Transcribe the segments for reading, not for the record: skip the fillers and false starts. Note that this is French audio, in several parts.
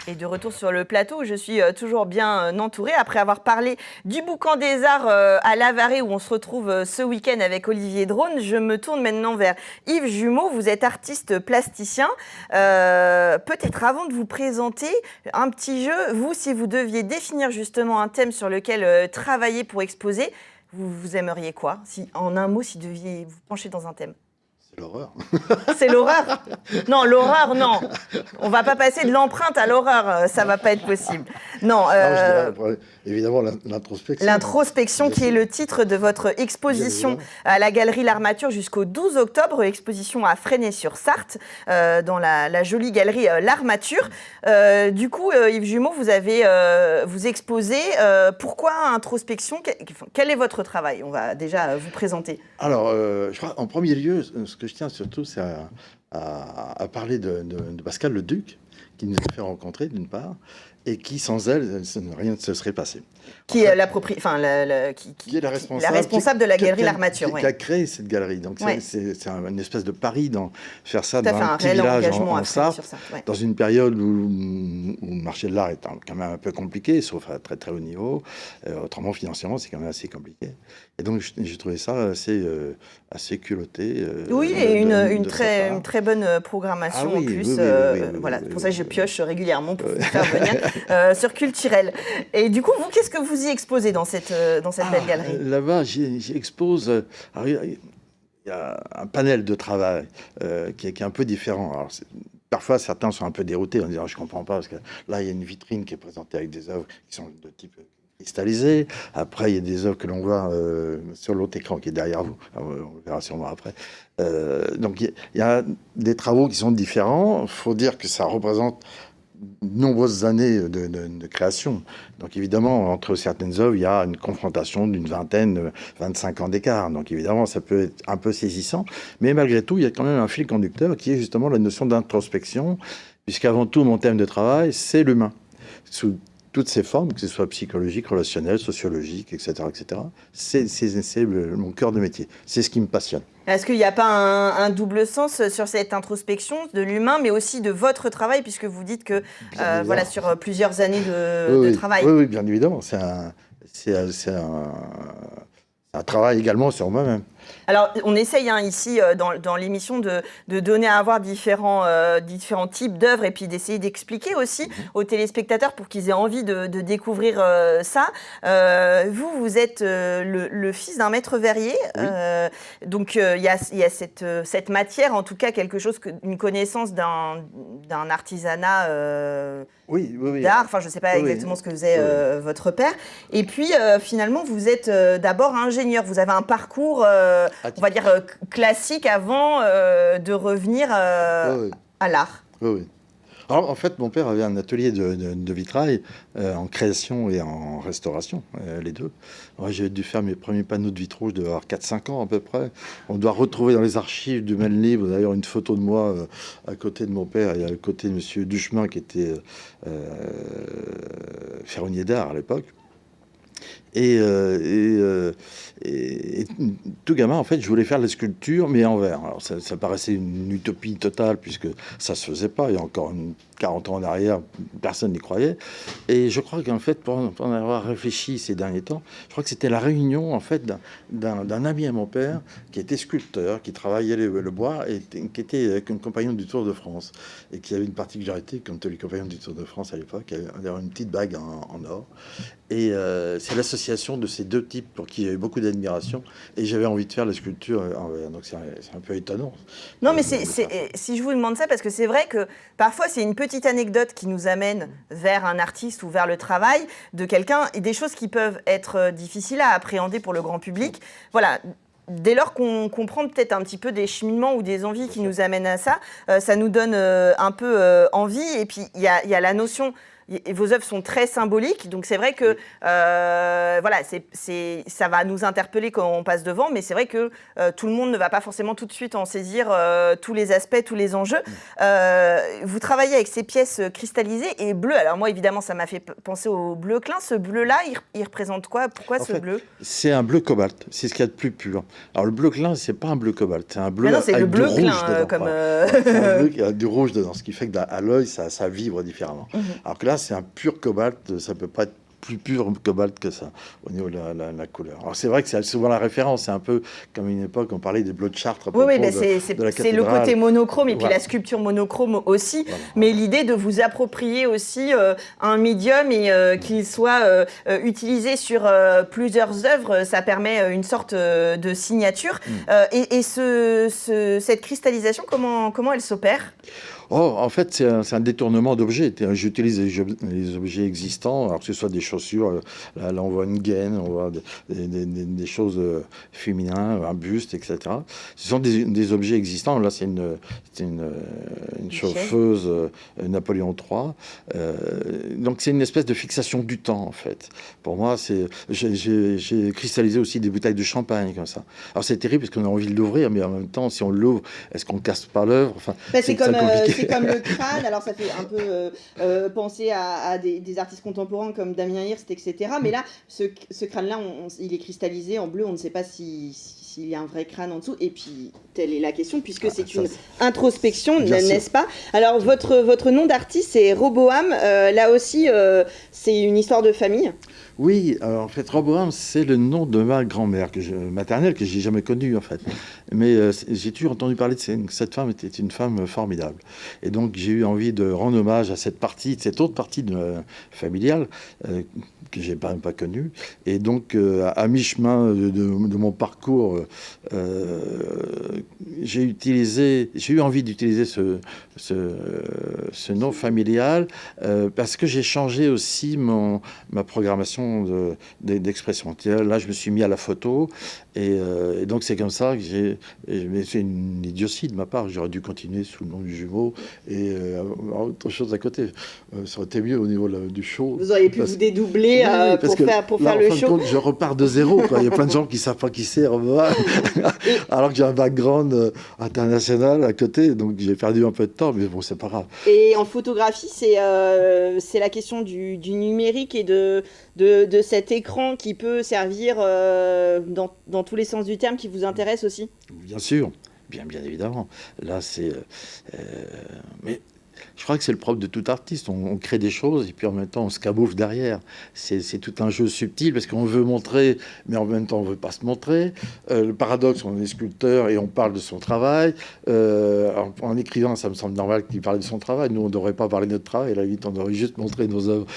Et de retour sur le plateau, je suis toujours bien entourée. Après avoir parlé du Boucan des Arts à Lavarée, où on se retrouve ce week-end avec Olivier Drone, je me tourne maintenant vers Yves Jumeau. Vous êtes artiste plasticien. Peut-être avant de vous présenter un petit jeu, vous, si vous deviez définir justement un thème sur lequel travailler pour exposer, vous aimeriez quoi? En un mot, si vous deviez vous pencher dans un thème. L'horreur. C'est l'horreur? Non, l'horreur, non. On va pas passer de l'empreinte à l'horreur, ça va pas être possible. Non, Je dirais, évidemment, l'introspection. L'introspection, qui est le titre de votre exposition à la Galerie L'Armature jusqu'au 12 octobre, exposition à Fresnay-sur-Sarthe, dans la jolie galerie L'Armature. Du coup, Yves Jumeau, vous exposez. Pourquoi introspection? Quel est votre travail? On va déjà vous présenter. Alors, je crois, en premier lieu, ce que je tiens surtout, c'est à parler de Pascal Leduc, qui nous a fait rencontrer, d'une part, et qui, sans elle, rien ne se serait passé. Qui est la responsable de la galerie L'Armature. Qui a créé cette galerie. Donc, c'est une espèce de pari dans faire ça dans un petit village en Sarthe, ouais. dans une période où le marché de l'art est quand même un peu compliqué, sauf à très très haut niveau. Autrement, financièrement, c'est quand même assez compliqué. Et donc, j'ai trouvé ça assez culotté. Oui, et une très bonne programmation en plus. Voilà, pour ça, je pioche régulièrement pour vous faire venir sur Culturel. Et du coup, vous, qu'est-ce que vous y exposez dans cette belle galerie? Là-bas, j'y expose... il y a un panel de travail qui est un peu différent. Alors, parfois, certains sont un peu déroutés en disant « je comprends pas », parce que là, il y a une vitrine qui est présentée avec des œuvres qui sont de type cristallisé. Après, il y a des œuvres que l'on voit sur l'autre écran qui est derrière vous. On le verra sûrement après. Donc, il y a des travaux qui sont différents. Il faut dire que ça représente de nombreuses années de création. Donc évidemment, entre certaines œuvres, il y a une confrontation d'une 25 ans d'écart. Donc évidemment, ça peut être un peu saisissant. Mais malgré tout, il y a quand même un fil conducteur qui est justement la notion d'introspection, puisqu'avant tout, mon thème de travail, c'est l'humain. Sous toutes ses formes, que ce soit psychologique, relationnel, sociologique, etc., etc. C'est mon cœur de métier. C'est ce qui me passionne. Est-ce qu'il n'y a pas un double sens sur cette introspection de l'humain, mais aussi de votre travail, puisque vous dites que voilà, sur plusieurs années de travail. Oui, bien évidemment. C'est un travail également sur moi-même. Alors, on essaye ici, dans l'émission, de donner à voir différents types d'œuvres et puis d'essayer d'expliquer aussi aux téléspectateurs pour qu'ils aient envie de découvrir ça. Vous êtes le fils d'un maître verrier. Oui. Donc, il y a cette matière, en tout cas, quelque chose, une connaissance d'un artisanat d'art. Enfin, je ne sais pas exactement ce que faisait votre père. Et puis, finalement, vous êtes d'abord ingénieur. Vous avez un parcours... on va dire classique avant de revenir à l'art. Oui. Alors, en fait, mon père avait un atelier de vitrail en création et en restauration, les deux. J'ai dû faire mes premiers panneaux de vitraux, je devais avoir 4-5 ans à peu près. On doit retrouver dans les archives du Maine Libre, d'ailleurs, une photo de moi à côté de mon père et à côté de M. Duchemin, qui était ferronnier d'art à l'époque. Et tout gamin, en fait, je voulais faire la sculpture, mais en verre. Alors, ça paraissait une utopie totale, puisque ça se faisait pas. Il y a encore 40 ans en arrière, personne n'y croyait. Et je crois qu'en fait, pour en avoir réfléchi ces derniers temps, je crois que c'était la réunion, en fait, d'un ami à mon père, qui était sculpteur, qui travaillait le bois, et qui était un compagnon du Tour de France, et qui avait une particularité, comme tous les compagnons du Tour de France à l'époque, d'avoir une petite bague en or. Et c'est l'association de ces deux types pour qui j'avais beaucoup d'admiration, et j'avais envie de faire la sculpture en verre. Donc c'est un peu étonnant. Non, mais si je vous demande ça, parce que c'est vrai que parfois c'est une petite anecdote qui nous amène vers un artiste ou vers le travail de quelqu'un, et des choses qui peuvent être difficiles à appréhender pour le grand public. Voilà. Dès lors qu'on comprend peut-être un petit peu des cheminements ou des envies qui nous amènent à ça, ça nous donne un peu envie. Et puis il y a la notion vos œuvres sont très symboliques, donc c'est vrai que voilà, ça va nous interpeller quand on passe devant, mais c'est vrai que tout le monde ne va pas forcément tout de suite en saisir tous les aspects, tous les enjeux. Vous travaillez avec ces pièces cristallisées et bleues. Alors moi, évidemment, ça m'a fait penser au bleu clin. Ce bleu-là, il représente quoi? Pourquoi ce bleu? C'est un bleu cobalt. C'est ce qu'il y a de plus pur. Alors le bleu clin, c'est pas un bleu cobalt, c'est un bleu c'est avec le bleu du clin, rouge dedans. comme. C'est un bleu qui a du rouge dedans, ce qui fait que à l'œil, ça vibre différemment. Alors que là, c'est un pur cobalt. Ça peut pas être plus pur cobalt que ça au niveau de la couleur. Alors c'est vrai que c'est souvent la référence, c'est un peu comme une époque on parlait des bleus de Chartres. Oui, c'est le côté monochrome et puis la sculpture monochrome aussi, mais l'idée de vous approprier aussi un médium et qu'il soit utilisé sur plusieurs œuvres, ça permet une sorte de signature. Et cette cristallisation, comment elle s'opère? En fait, c'est un détournement d'objets. J'utilise les objets existants, alors que ce soit des chaussures, là on voit une gaine, on voit des choses féminines, un buste, etc. Ce sont des objets existants. Là, c'est une chauffeuse Napoléon III. Donc, c'est une espèce de fixation du temps, en fait. Pour moi, j'ai cristallisé aussi des bouteilles de champagne, comme ça. Alors, c'est terrible, parce qu'on a envie de l'ouvrir, mais en même temps, si on l'ouvre, est-ce qu'on casse pas l'œuvre? Enfin, c'est compliqué. C'est comme le crâne, alors ça fait un peu penser à des artistes contemporains comme Damien Hirst, etc. Mais là, ce crâne-là, il est cristallisé en bleu, on ne sait pas s'il y a un vrai crâne en dessous. Et puis, telle est la question, puisque c'est une introspection, n'est-ce pas? Alors, votre nom d'artiste, c'est Roboam. Là aussi, c'est une histoire de famille. Oui, alors en fait, Roboam, c'est le nom de ma grand-mère maternelle que j'ai jamais connue en fait. Mais j'ai toujours entendu parler de cette femme était une femme formidable. Et donc j'ai eu envie de rendre hommage à cette autre partie familiale que j'ai pas connue. Et donc à mi-chemin de mon parcours, j'ai eu envie d'utiliser ce nom familial parce que j'ai changé aussi ma programmation d'expression. Là, je me suis mis à la photo et donc c'est comme ça que mais c'est une idiotie de ma part. J'aurais dû continuer sous le nom du jumeau et avoir autre chose à côté. Ça aurait été mieux au niveau du show. Vous auriez pu vous dédoubler pour faire le show. Compte, je repars de zéro. Il y a plein de gens qui savent pas qui c'est Roboam, alors que j'ai un background international à côté. Donc j'ai perdu un peu de temps, mais bon, c'est pas grave. Et en photographie, c'est la question du numérique et de cet écran qui peut servir dans tous les sens du terme, qui vous intéresse aussi? Bien sûr, bien évidemment. Là, mais je crois que c'est le propre de tout artiste. On crée des choses et puis en même temps, on se camoufle derrière. C'est tout un jeu subtil parce qu'on veut montrer, mais en même temps, on ne veut pas se montrer. Le paradoxe, on est sculpteur et on parle de son travail. En écrivant, ça me semble normal qu'il parle de son travail. Nous, on ne devrait pas parler de notre travail. À la limite, on devrait juste montrer nos œuvres.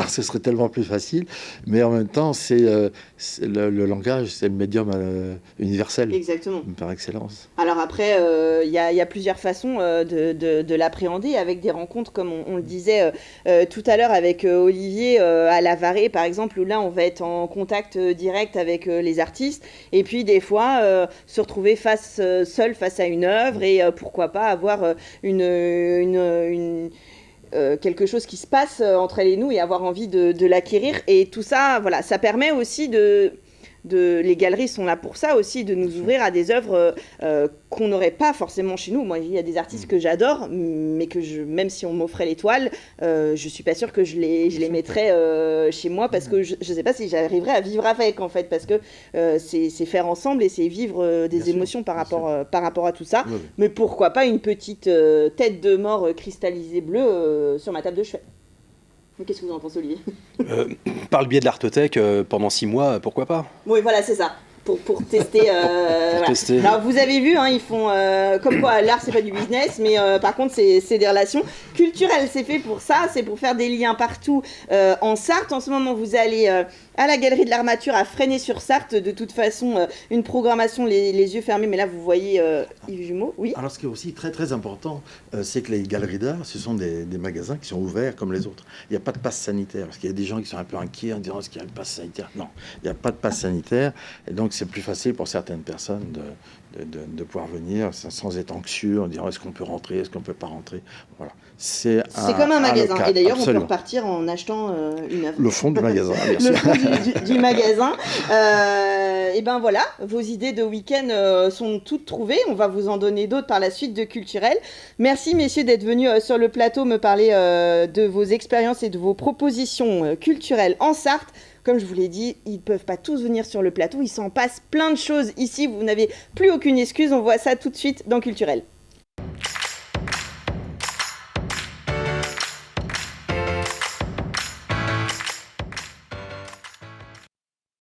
Ce serait tellement plus facile. Mais en même temps, le langage, c'est le médium universel. Exactement. Par excellence. Alors après, il y a plusieurs façons de l'appréhender, avec des rencontres, comme on le disait tout à l'heure avec Olivier à La Varée, par exemple, où là, on va être en contact direct avec les artistes. Et puis, des fois, se retrouver seul face à une œuvre et pourquoi pas avoir quelque chose qui se passe entre elle et nous et avoir envie de l'acquérir. Et tout ça, voilà, ça permet aussi les galeries sont là pour ça aussi, de nous ouvrir à des œuvres qu'on n'aurait pas forcément chez nous. Moi, il y a des artistes que j'adore, mais même si on m'offrait les toiles, je suis pas sûre que je les mettrais chez moi, parce que je sais pas si j'arriverais à vivre avec, en fait, parce que c'est faire ensemble et c'est vivre des émotions par rapport à tout ça. Oui. Mais pourquoi pas une petite tête de mort cristallisée bleue sur ma table de chevet. Qu'est-ce que vous en pensez, Olivier? Par le biais de l'Artothèque, pendant 6 mois, pourquoi pas? Oui, voilà, c'est ça. Pour tester. Pour tester. Alors, vous avez vu, ils font comme quoi l'art, c'est pas du business, mais par contre, c'est des relations culturelles. C'est fait pour ça, c'est pour faire des liens partout en Sarthe. En ce moment, vous allez à la Galerie de l'Armature à Fresnay-sur-Sarthe. De toute façon, une programmation les yeux fermés, mais là vous voyez Yves Jumeau. Oui. Alors ce qui est aussi très très important, c'est que les galeries d'art, ce sont des magasins qui sont ouverts comme les autres. Il n'y a pas de passe sanitaire, parce qu'il y a des gens qui sont un peu inquiets en disant est-ce qu'il y a le passe sanitaire. Non, il n'y a pas de passe sanitaire, et donc c'est plus facile pour certaines personnes de pouvoir venir sans être anxieux, en disant est-ce qu'on peut rentrer, est-ce qu'on ne peut pas rentrer. Voilà. C'est comme un magasin. local, Et d'ailleurs, absolument. on peut repartir en achetant une œuvre. Le fond du magasin, bien sûr. Le fond du magasin. Et ben voilà, vos idées de week-end sont toutes trouvées. On va vous en donner d'autres par la suite de Culturel. Merci messieurs d'être venus sur le plateau me parler de vos expériences et de vos propositions culturelles en Sarthe. Comme je vous l'ai dit, ils ne peuvent pas tous venir sur le plateau. Il s'en passe plein de choses ici. Vous n'avez plus aucune excuse. On voit ça tout de suite dans Culturel.